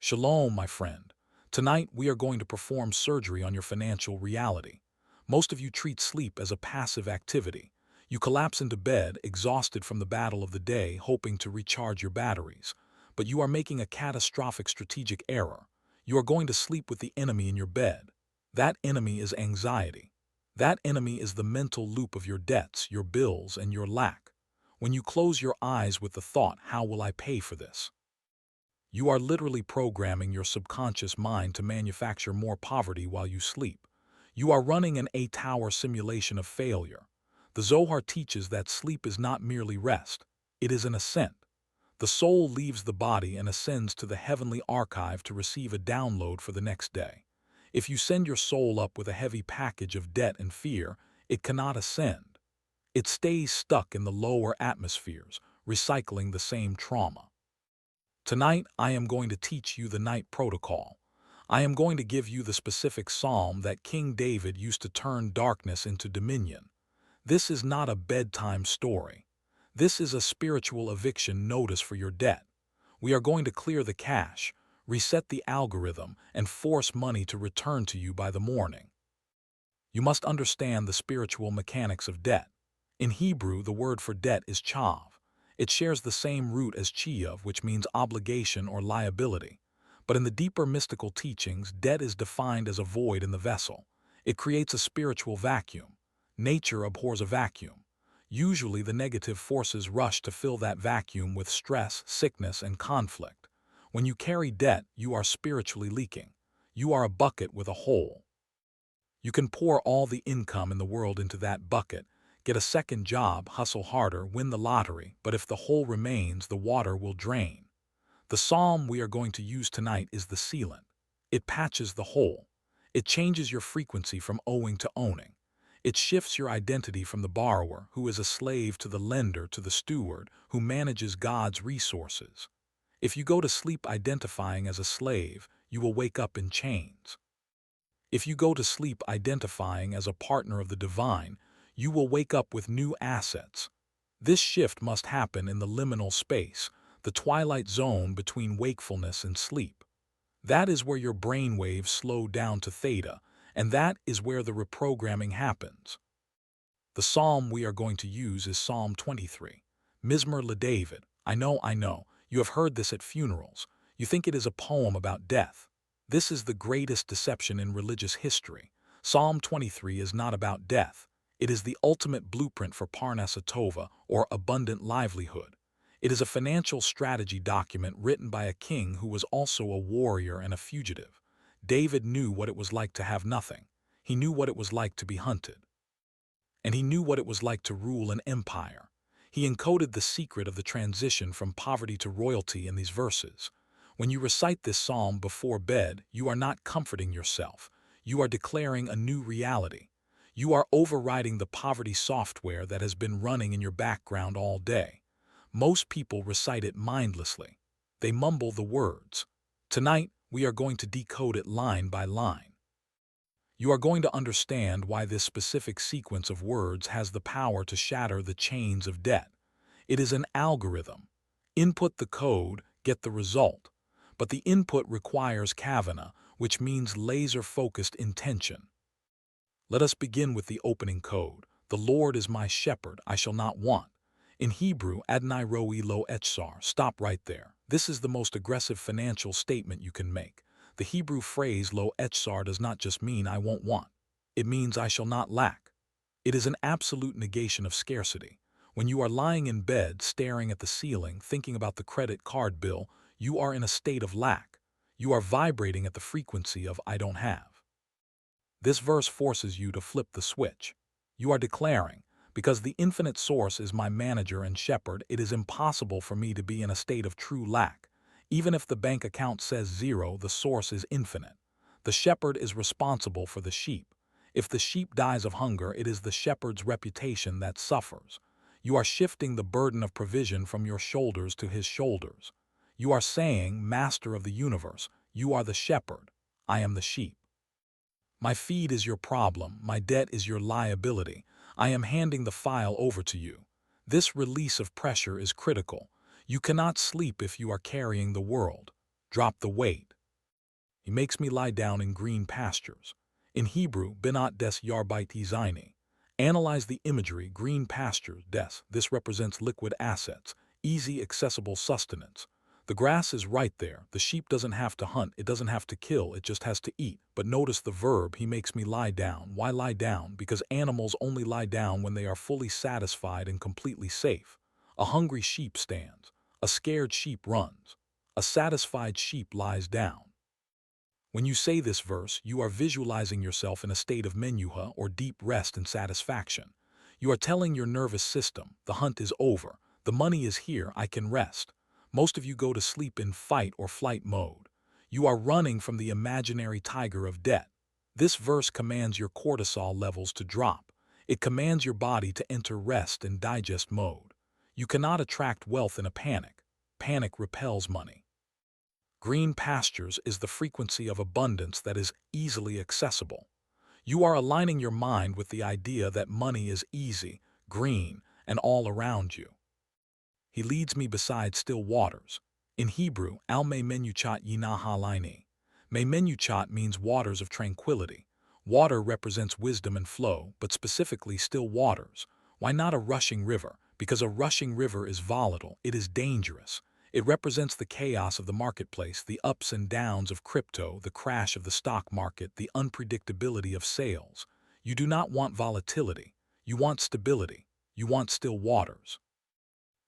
Shalom, my friend. Tonight we are going to perform surgery on your financial reality. Most of you treat sleep as a passive activity. You collapse into bed, exhausted from the battle of the day, hoping to recharge your batteries. But you are making a catastrophic strategic error. You are going to sleep with the enemy in your bed. That enemy is anxiety. That enemy is the mental loop of your debts, your bills, and your lack. When you close your eyes with the thought, "How will I pay for this?" you are literally programming your subconscious mind to manufacture more poverty while you sleep. You are running an 8-hour simulation of failure. The Zohar teaches that sleep is not merely rest, it is an ascent. The soul leaves the body and ascends to the heavenly archive to receive a download for the next day. If you send your soul up with a heavy package of debt and fear, it cannot ascend. It stays stuck in the lower atmospheres, recycling the same trauma. Tonight, I am going to teach you the night protocol. I am going to give you the specific psalm that King David used to turn darkness into dominion. This is not a bedtime story. This is a spiritual eviction notice for your debt. We are going to clear the cache, reset the algorithm, and force money to return to you by the morning. You must understand the spiritual mechanics of debt. In Hebrew, the word for debt is chav. It shares the same root as chiyuv, which means obligation or liability. But in the deeper mystical teachings, debt is defined as a void in the vessel. It creates a spiritual vacuum. Nature abhors a vacuum. Usually the negative forces rush to fill that vacuum with stress, sickness, and conflict. When you carry debt, you are spiritually leaking. You are a bucket with a hole. You can pour all the income in the world into that bucket, get a second job, hustle harder, win the lottery, but if the hole remains, the water will drain. The psalm we are going to use tonight is the sealant. It patches the hole. It changes your frequency from owing to owning. It shifts your identity from the borrower, who is a slave, to the lender, to the steward, who manages God's resources. If you go to sleep identifying as a slave, you will wake up in chains. If you go to sleep identifying as a partner of the divine, you will wake up with new assets. This shift must happen in the liminal space, the twilight zone between wakefulness and sleep. That is where your brain waves slow down to Theta, and that is where the reprogramming happens. The psalm we are going to use is Psalm 23, Mizmor LeDavid. I know, you have heard this at funerals. You think it is a poem about death. This is the greatest deception in religious history. Psalm 23 is not about death. It is the ultimate blueprint for Parnasa Tova, or abundant livelihood. It is a financial strategy document written by a king who was also a warrior and a fugitive. David knew what it was like to have nothing. He knew what it was like to be hunted. And he knew what it was like to rule an empire. He encoded the secret of the transition from poverty to royalty in these verses. When you recite this psalm before bed, you are not comforting yourself. You are declaring a new reality. You are overriding the poverty software that has been running in your background all day. Most people recite it mindlessly. They mumble the words. Tonight, we are going to decode it line by line. You are going to understand why this specific sequence of words has the power to shatter the chains of debt. It is an algorithm. Input the code, get the result. But the input requires kavana, which means laser-focused intention. Let us begin with the opening code. The Lord is my shepherd, I shall not want. In Hebrew, Adonai roi lo echsar. Stop right there. This is the most aggressive financial statement you can make. The Hebrew phrase lo echsar does not just mean I won't want. It means I shall not lack. It is an absolute negation of scarcity. When you are lying in bed, staring at the ceiling, thinking about the credit card bill, you are in a state of lack. You are vibrating at the frequency of I don't have. This verse forces you to flip the switch. You are declaring, because the infinite source is my manager and shepherd, it is impossible for me to be in a state of true lack. Even if the bank account says 0, the source is infinite. The shepherd is responsible for the sheep. If the sheep dies of hunger, it is the shepherd's reputation that suffers. You are shifting the burden of provision from your shoulders to his shoulders. You are saying, Master of the universe, you are the shepherd, I am the sheep. My feed is your problem, my debt is your liability. I am handing the file over to you. This release of pressure is critical. You cannot sleep if you are carrying the world. Drop the weight. He makes me lie down in green pastures. In Hebrew, benat des yarbait zaini. Analyze the imagery, green pastures, des. This represents liquid assets, easy, accessible sustenance. The grass is right there. The sheep doesn't have to hunt. It doesn't have to kill. It just has to eat. But notice the verb, he makes me lie down. Why lie down? Because animals only lie down when they are fully satisfied and completely safe. A hungry sheep stands. A scared sheep runs. A satisfied sheep lies down. When you say this verse, you are visualizing yourself in a state of menuha or deep rest and satisfaction. You are telling your nervous system, the hunt is over, the money is here, I can rest. Most of you go to sleep in fight or flight mode. You are running from the imaginary tiger of debt. This verse commands your cortisol levels to drop. It commands your body to enter rest and digest mode. You cannot attract wealth in a panic. Panic repels money. Green pastures is the frequency of abundance that is easily accessible. You are aligning your mind with the idea that money is easy, green, and all around you. He leads me beside still waters. In Hebrew, al me menuchat yinahalaini. Me menuchat means waters of tranquility. Water represents wisdom and flow, but specifically still waters. Why not a rushing river? Because a rushing river is volatile, it is dangerous. It represents the chaos of the marketplace, the ups and downs of crypto, the crash of the stock market, the unpredictability of sales. You do not want volatility. You want stability. You want still waters.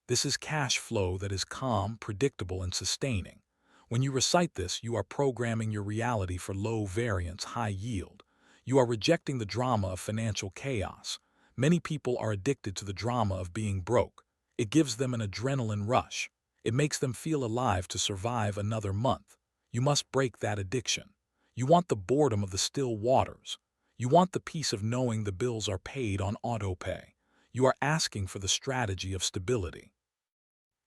This is cash flow that is calm, predictable, and sustaining. When you recite this, you are programming your reality for low variance, high yield. You are rejecting the drama of financial chaos. Many people are addicted to the drama of being broke. It gives them an adrenaline rush. It makes them feel alive to survive another month. You must break that addiction. You want the boredom of the still waters. You want the peace of knowing the bills are paid on autopay. You are asking for the strategy of stability.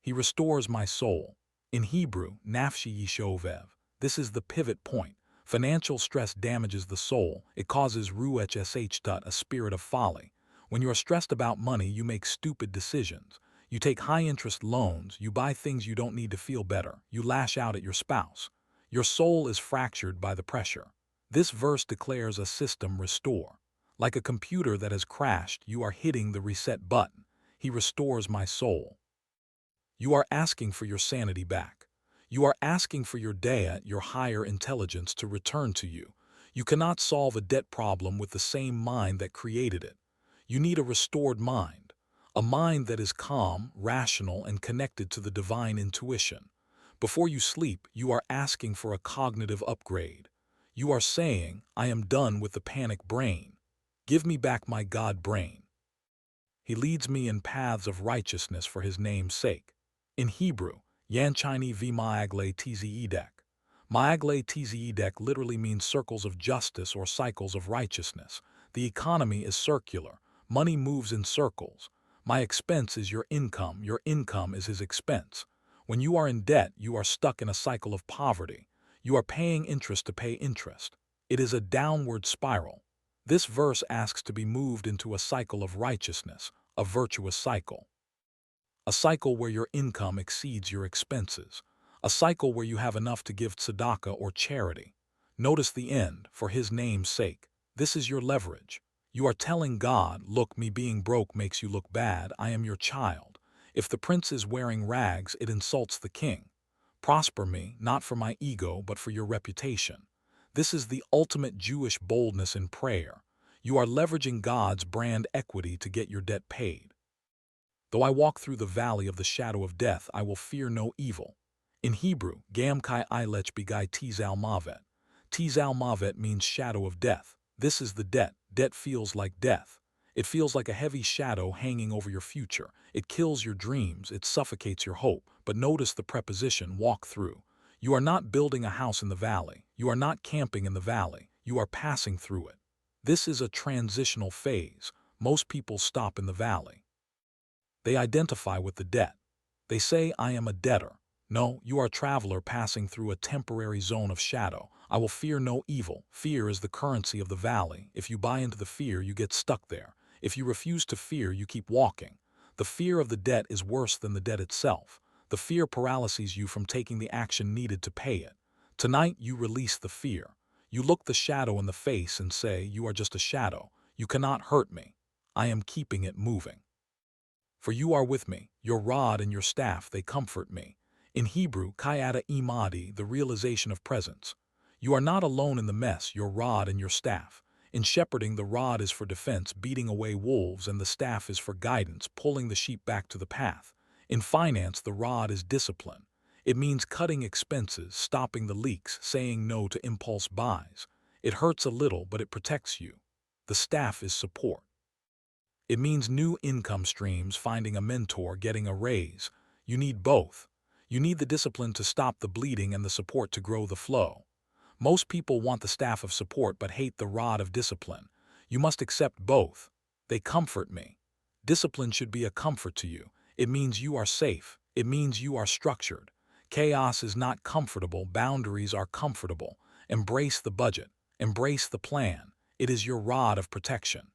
He restores my soul. In Hebrew, nafshi yishovev. This is the pivot point. Financial stress damages the soul. It causes ruhshtut, a spirit of folly. When you are stressed about money, you make stupid decisions. You take high-interest loans, you buy things you don't need to feel better, you lash out at your spouse. Your soul is fractured by the pressure. This verse declares a system restore. Like a computer that has crashed, you are hitting the reset button. He restores my soul. You are asking for your sanity back. You are asking for your Theta, your higher intelligence, to return to you. You cannot solve a debt problem with the same mind that created it. You need a restored mind. A mind that is calm, rational, and connected to the divine intuition. Before you sleep, you are asking for a cognitive upgrade. You are saying, I am done with the panic brain. Give me back my God brain. He leads me in paths of righteousness for his name's sake. In Hebrew, Yanchini v Maagle Tzedek. Maagle Tzedek literally means circles of justice or cycles of righteousness. The economy is circular. Money moves in circles. My expense is your income is his expense. When you are in debt, you are stuck in a cycle of poverty. You are paying interest to pay interest. It is a downward spiral. This verse asks to be moved into a cycle of righteousness, a virtuous cycle. A cycle where your income exceeds your expenses. A cycle where you have enough to give tzedakah or charity. Notice the end, for his name's sake. This is your leverage. You are telling God, look, me being broke makes you look bad, I am your child. If the prince is wearing rags, it insults the king. Prosper me, not for my ego, but for your reputation. This is the ultimate Jewish boldness in prayer. You are leveraging God's brand equity to get your debt paid. Though I walk through the valley of the shadow of death, I will fear no evil. In Hebrew, Gam Kai Ilech Begai Tizal Mavet. Tizal Mavet means shadow of death. This is the debt. Debt feels like death. It feels like a heavy shadow hanging over your future. It kills your dreams. It suffocates your hope. But notice the preposition, walk through. You are not building a house in the valley. You are not camping in the valley. You are passing through it. This is a transitional phase. Most people stop in the valley. They identify with the debt. They say, I am a debtor. No, you are a traveler passing through a temporary zone of shadow. I will fear no evil. Fear is the currency of the valley. If you buy into the fear, you get stuck there. If you refuse to fear, you keep walking. The fear of the debt is worse than the debt itself. The fear paralyzes you from taking the action needed to pay it. Tonight you release the fear. You look the shadow in the face and say, "You are just a shadow. You cannot hurt me. I am keeping it moving. For you are with me, your rod and your staff, they comfort me." In Hebrew, kayata imadi, the realization of presence. You are not alone in the mess, your rod and your staff. In shepherding, the rod is for defense, beating away wolves, and the staff is for guidance, pulling the sheep back to the path. In finance, the rod is discipline. It means cutting expenses, stopping the leaks, saying no to impulse buys. It hurts a little, but it protects you. The staff is support. It means new income streams, finding a mentor, getting a raise. You need both. You need the discipline to stop the bleeding and the support to grow the flow. Most people want the staff of support but hate the rod of discipline. You must accept both. They comfort me. Discipline should be a comfort to you. It means you are safe. It means you are structured. Chaos is not comfortable. Boundaries are comfortable. Embrace the budget. Embrace the plan. It is your rod of protection.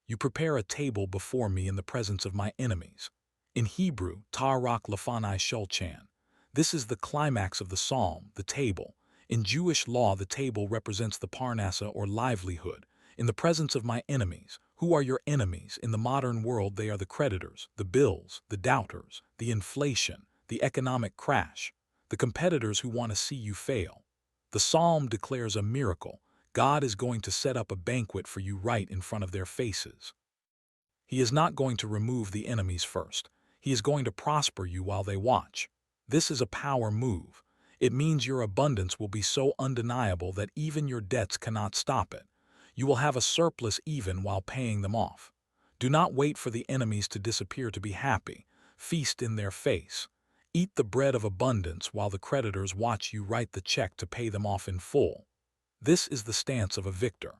You prepare a table before me in the presence of my enemies. In Hebrew, Tarak Lafanai Shulchan. This is the climax of the psalm, the table. In Jewish law, the table represents the parnassa or livelihood. In the presence of my enemies. Who are your enemies? In the modern world, they are the creditors, the bills, the doubters, the inflation, the economic crash, the competitors who want to see you fail. The psalm declares a miracle. God is going to set up a banquet for you right in front of their faces. He is not going to remove the enemies first. He is going to prosper you while they watch. This is a power move. It means your abundance will be so undeniable that even your debts cannot stop it. You will have a surplus even while paying them off. Do not wait for the enemies to disappear to be happy. Feast in their face. Eat the bread of abundance while the creditors watch you write the check to pay them off in full. This is the stance of a victor.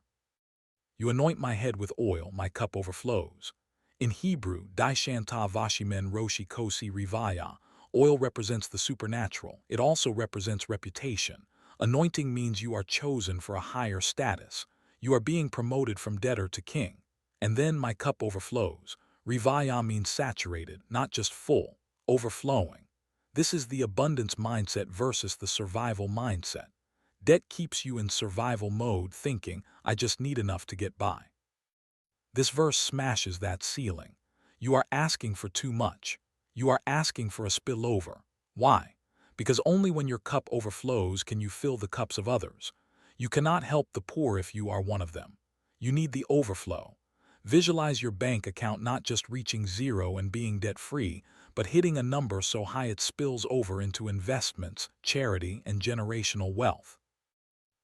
You anoint my head with oil, my cup overflows. In Hebrew, Daishanta Vashimen Roshi Kosi Rivaya, oil represents the supernatural. It also represents reputation. Anointing means you are chosen for a higher status. You are being promoted from debtor to king. And then my cup overflows. Rivaya means saturated, not just full, overflowing. This is the abundance mindset versus the survival mindset. Debt keeps you in survival mode, thinking, "I just need enough to get by." This verse smashes that ceiling. You are asking for too much. You are asking for a spillover. Why? Because only when your cup overflows can you fill the cups of others. You cannot help the poor if you are one of them. You need the overflow. Visualize your bank account not just reaching zero and being debt-free, but hitting a number so high it spills over into investments, charity, and generational wealth.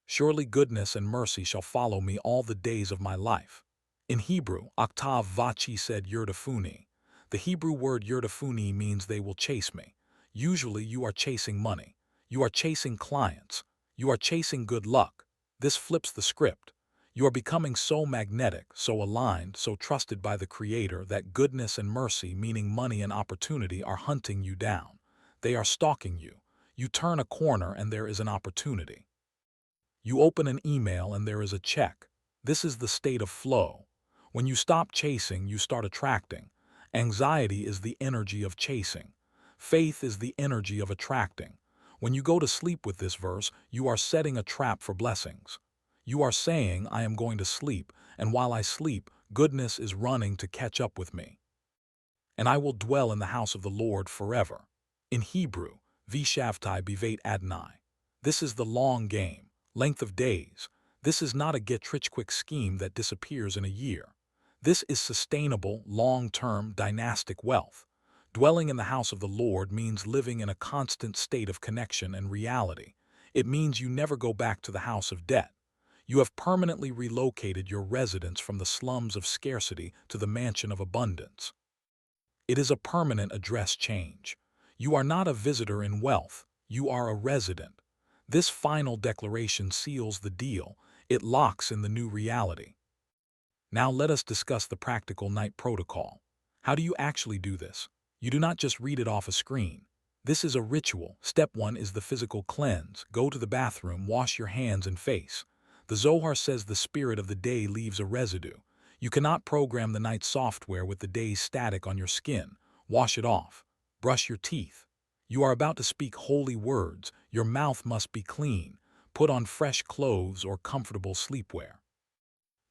Surely goodness and mercy shall follow me all the days of my life. In Hebrew, Octav Vachi said Yurdafuni. The Hebrew word Yurdafuni means they will chase me. Usually you are chasing money. You are chasing clients. You are chasing good luck. This flips the script. You are becoming so magnetic, so aligned, so trusted by the Creator that goodness and mercy, meaning money and opportunity, are hunting you down. They are stalking you. You turn a corner and there is an opportunity. You open an email and there is a check. This is the state of flow. When you stop chasing, you start attracting. Anxiety is the energy of chasing. Faith is the energy of attracting. When you go to sleep with this verse, you are setting a trap for blessings. You are saying, "I am going to sleep, and while I sleep, goodness is running to catch up with me. And I will dwell in the house of the Lord forever." In Hebrew, Vishavtai Bivate Adonai. This is the long game. Length of days. This is not a get-rich-quick scheme that disappears in a year. This is sustainable, long-term, dynastic wealth. Dwelling in the house of the Lord means living in a constant state of connection and reality. It means you never go back to the house of debt. You have permanently relocated your residence from the slums of scarcity to the mansion of abundance. It is a permanent address change. You are not a visitor in wealth. You are a resident. This final declaration seals the deal. It locks in the new reality. Now let us discuss the practical night protocol. How do you actually do this? You do not just read it off a screen. This is a ritual. Step 1 is the physical cleanse. Go to the bathroom, wash your hands and face. The Zohar says the spirit of the day leaves a residue. You cannot program the night software with the day's static on your skin. Wash it off. Brush your teeth. You are about to speak holy words. Your mouth must be clean. Put on fresh clothes or comfortable sleepwear.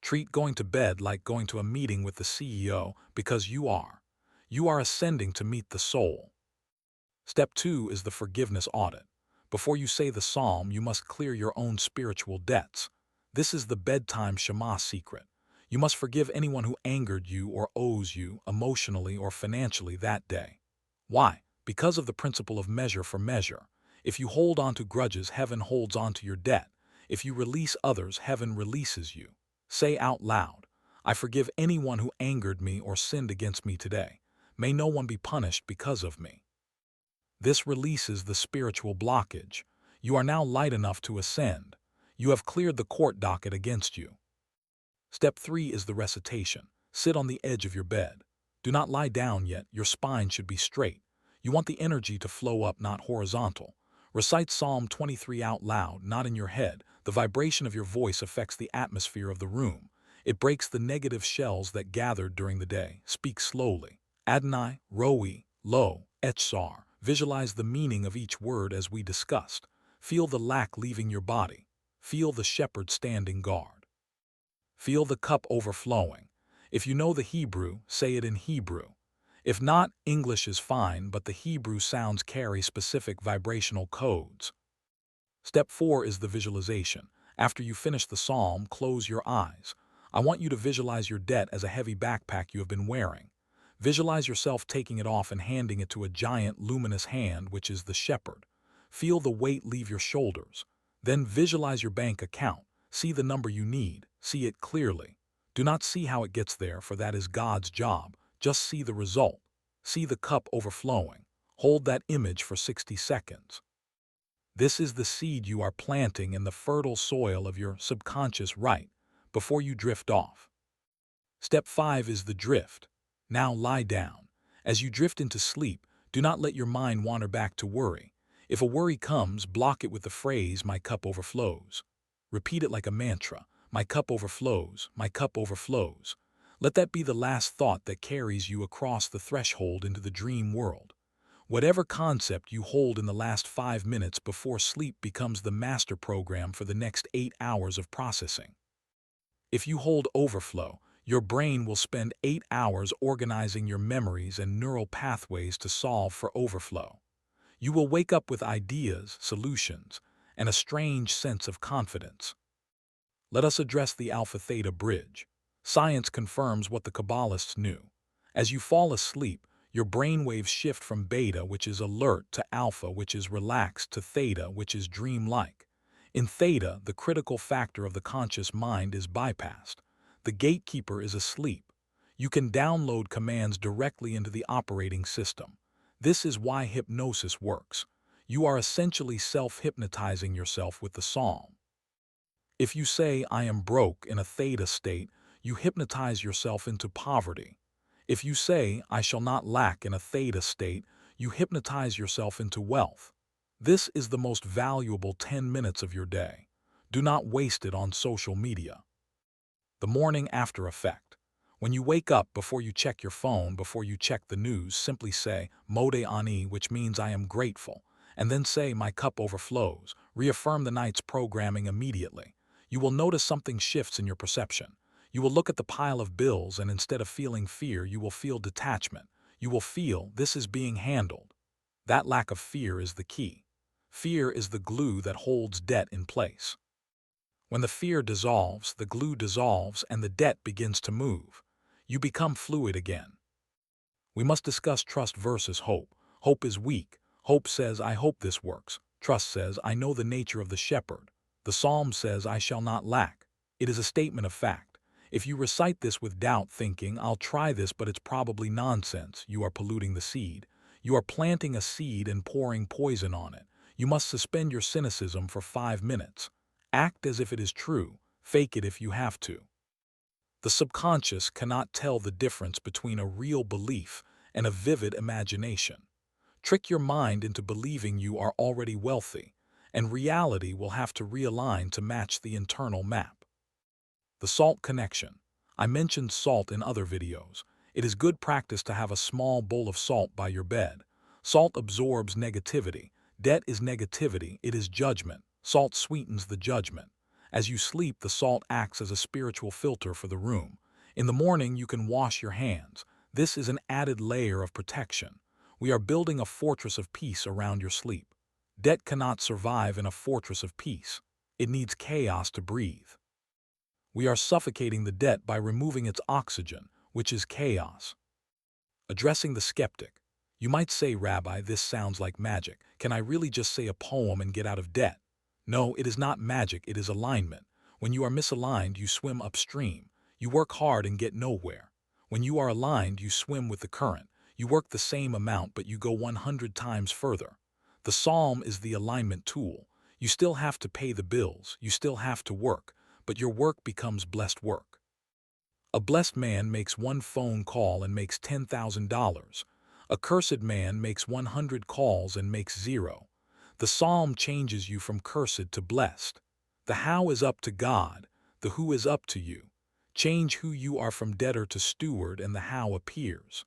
Treat going to bed like going to a meeting with the CEO because you are. You are ascending to meet the soul. Step 2 is the forgiveness audit. Before you say the psalm, you must clear your own spiritual debts. This is the bedtime Shema secret. You must forgive anyone who angered you or owes you emotionally or financially that day. Why? Because of the principle of measure for measure. If you hold on to grudges, heaven holds on to your debt. If you release others, heaven releases you. Say out loud, I forgive anyone who angered me or sinned against me today. May no one be punished because of me. This releases the spiritual blockage. You are now light enough to ascend. You have cleared the court docket against you. Step 3 is the recitation. Sit on the edge of your bed. Do not lie down yet. Your spine should be straight. You want the energy to flow up, not horizontal. Recite Psalm 23 out loud, not in your head. The vibration of your voice affects the atmosphere of the room. It breaks the negative shells that gathered during the day. Speak slowly. Adonai, Roi, Lo, Echsar. Visualize the meaning of each word as we discussed. Feel the lack leaving your body. Feel the shepherd standing guard. Feel the cup overflowing. If you know the Hebrew, say it in Hebrew. If not, English is fine, but the Hebrew sounds carry specific vibrational codes. Step 4 is the visualization. After you finish the psalm, close your eyes. I want you to visualize your debt as a heavy backpack you have been wearing. Visualize yourself taking it off and handing it to a giant, luminous hand, which is the shepherd. Feel the weight leave your shoulders. Then visualize your bank account. See the number you need. See it clearly. Do not see how it gets there, for that is God's job. Just see the result. See the cup overflowing. Hold that image for 60 seconds. This is the seed you are planting in the fertile soil of your subconscious right before you drift off. Step 5 is the drift. Now lie down. As you drift into sleep, do not let your mind wander back to worry. If a worry comes, block it with the phrase, my cup overflows. Repeat it like a mantra. My cup overflows. My cup overflows. Let that be the last thought that carries you across the threshold into the dream world. Whatever concept you hold in the last 5 minutes before sleep becomes the master program for the next 8 hours of processing. If you hold overflow, your brain will spend 8 hours organizing your memories and neural pathways to solve for overflow. You will wake up with ideas, solutions, and a strange sense of confidence. Let us address the Alpha-Theta bridge. Science confirms what the Kabbalists knew. As you fall asleep, your brainwaves shift from beta, which is alert, to alpha, which is relaxed, to theta, which is dreamlike. In theta, the critical factor of the conscious mind is bypassed. The gatekeeper is asleep. You can download commands directly into the operating system. This is why hypnosis works. You are essentially self-hypnotizing yourself with the psalm. If you say, I am broke in a theta state, you hypnotize yourself into poverty. If you say, I shall not lack in a theta state, you hypnotize yourself into wealth. This is the most valuable 10 minutes of your day. Do not waste it on social media. The morning after effect. When you wake up, before you check your phone, before you check the news, simply say, Modeh Ani, which means I am grateful, and then say, my cup overflows. Reaffirm the night's programming immediately. You will notice something shifts in your perception. You will look at the pile of bills, and instead of feeling fear, you will feel detachment. You will feel, this is being handled. That lack of fear is the key. Fear is the glue that holds debt in place. When the fear dissolves, the glue dissolves, and the debt begins to move. You become fluid again. We must discuss trust versus hope. Hope is weak. Hope says, I hope this works. Trust says, I know the nature of the shepherd. The psalm says, I shall not lack. It is a statement of fact. If you recite this with doubt, thinking, I'll try this, but it's probably nonsense, you are polluting the seed. You are planting a seed and pouring poison on it. You must suspend your cynicism for 5 minutes. Act as if it is true. Fake it if you have to. The subconscious cannot tell the difference between a real belief and a vivid imagination. Trick your mind into believing you are already wealthy, and reality will have to realign to match the internal map. The salt connection. I mentioned salt in other videos. It is good practice to have a small bowl of salt by your bed. Salt absorbs negativity. Debt is negativity, it is judgment. Salt sweetens the judgment. As you sleep, the salt acts as a spiritual filter for the room. In the morning, you can wash your hands. This is an added layer of protection. We are building a fortress of peace around your sleep. Debt cannot survive in a fortress of peace. It needs chaos to breathe. We are suffocating the debt by removing its oxygen, which is chaos. Addressing the skeptic. You might say, Rabbi, this sounds like magic. Can I really just say a poem and get out of debt? No, it is not magic, it is alignment. When you are misaligned, you swim upstream. You work hard and get nowhere. When you are aligned, you swim with the current. You work the same amount, but you go 100 times further. The psalm is the alignment tool. You still have to pay the bills, you still have to work, but your work becomes blessed work. A blessed man makes one phone call and makes $10,000. A cursed man makes 100 calls and makes 0. The psalm changes you from cursed to blessed. The how is up to God, the who is up to you. Change who you are from debtor to steward and the how appears.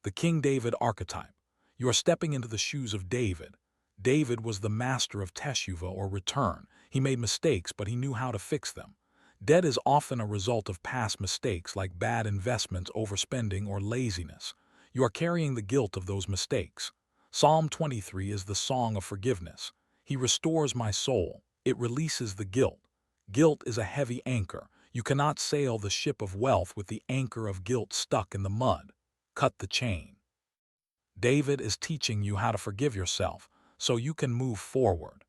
The King David archetype. You are stepping into the shoes of David. David was the master of teshuvah or return. He made mistakes, but he knew how to fix them. Debt is often a result of past mistakes like bad investments, overspending, or laziness. You are carrying the guilt of those mistakes. Psalm 23 is the song of forgiveness. He restores my soul. It releases the guilt. Guilt is a heavy anchor. You cannot sail the ship of wealth with the anchor of guilt stuck in the mud. Cut the chain. David is teaching you how to forgive yourself so you can move forward.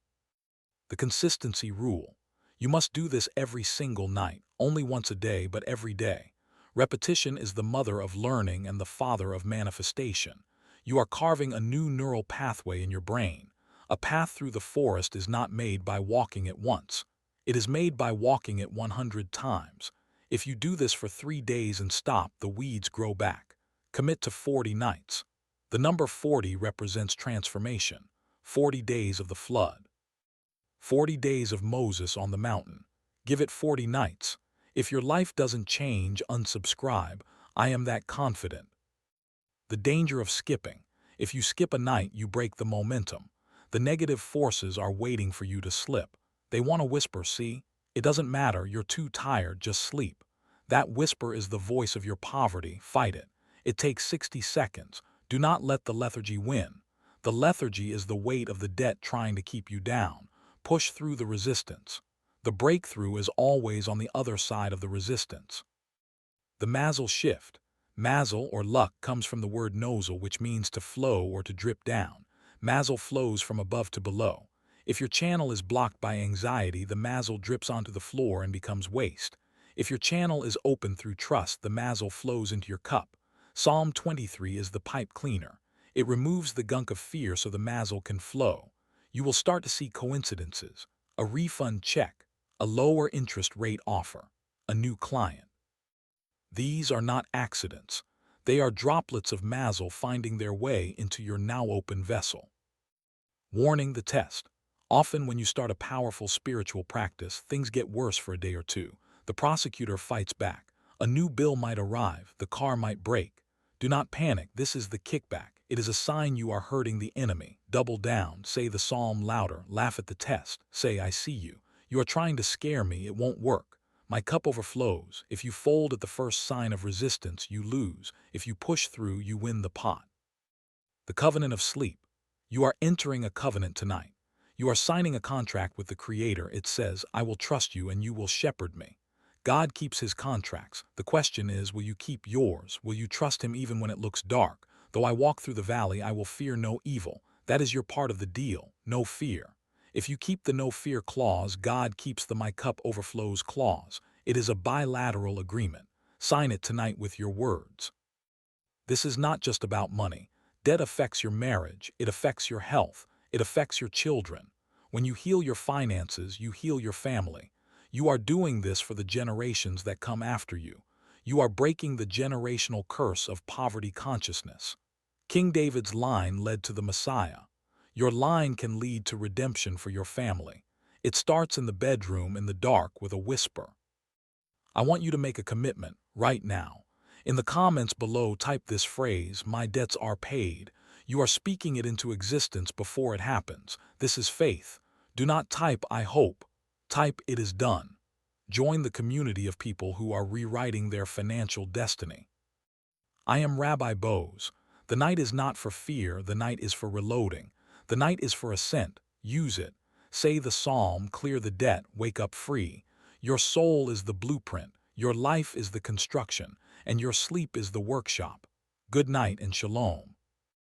The consistency rule. You must do this every single night, only once a day, but every day. Repetition is the mother of learning and the father of manifestation. You are carving a new neural pathway in your brain. A path through the forest is not made by walking it once. It is made by walking it 100 times. If you do this for 3 days and stop, the weeds grow back. Commit to 40 nights. The number 40 represents transformation. 40 days of the flood. 40 days of Moses on the mountain. Give it 40 nights. If your life doesn't change, unsubscribe. I am that confident. The danger of skipping. If you skip a night, you break the momentum. The negative forces are waiting for you to slip. They want to whisper, see? It doesn't matter, you're too tired, just sleep. That whisper is the voice of your poverty. Fight it. It takes 60 seconds. Do not let the lethargy win. The lethargy is the weight of the debt trying to keep you down. Push through the resistance. The breakthrough is always on the other side of the resistance. The mazel shift. Mazel, or luck, comes from the word nozel, which means to flow or to drip down. Mazel flows from above to below. If your channel is blocked by anxiety, the mazel drips onto the floor and becomes waste. If your channel is open through trust, the mazel flows into your cup. Psalm 23 is the pipe cleaner. It removes the gunk of fear so the mazel can flow. You will start to see coincidences. A refund check, a lower interest rate offer, a new client. These are not accidents. They are droplets of mazel finding their way into your now open vessel. Warning: the test. Often when you start a powerful spiritual practice, things get worse for a day or two. The prosecutor fights back. A new bill might arrive. The car might break. Do not panic. This is the kickback. It is a sign you are hurting the enemy. Double down. Say the psalm louder. Laugh at the test. Say, I see you. You are trying to scare me. It won't work. My cup overflows. If you fold at the first sign of resistance, you lose. If you push through, you win the pot. The covenant of sleep. You are entering a covenant tonight. You are signing a contract with the Creator. It says, I will trust you and you will shepherd me. God keeps his contracts. The question is, will you keep yours? Will you trust him even when it looks dark? Though I walk through the valley, I will fear no evil. That is your part of the deal. No fear. If you keep the no fear clause, God keeps the my cup overflows clause. It is a bilateral agreement. Sign it tonight with your words. This is not just about money. Debt affects your marriage. It affects your health. It affects your children. When you heal your finances, you heal your family. You are doing this for the generations that come after you. You are breaking the generational curse of poverty consciousness. King David's line led to the Messiah. Your line can lead to redemption for your family. It starts in the bedroom in the dark with a whisper. I want you to make a commitment right now. In the comments below, type this phrase, my debts are paid. You are speaking it into existence before it happens. This is faith. Do not type, "I hope." Type, "It is done." Join the community of people who are rewriting their financial destiny. I am Rabbi Boaz. The night is not for fear, the night is for reloading. The night is for ascent. Use it. Say the psalm, clear the debt, wake up free. Your soul is the blueprint, your life is the construction, and your sleep is the workshop. Good night and shalom.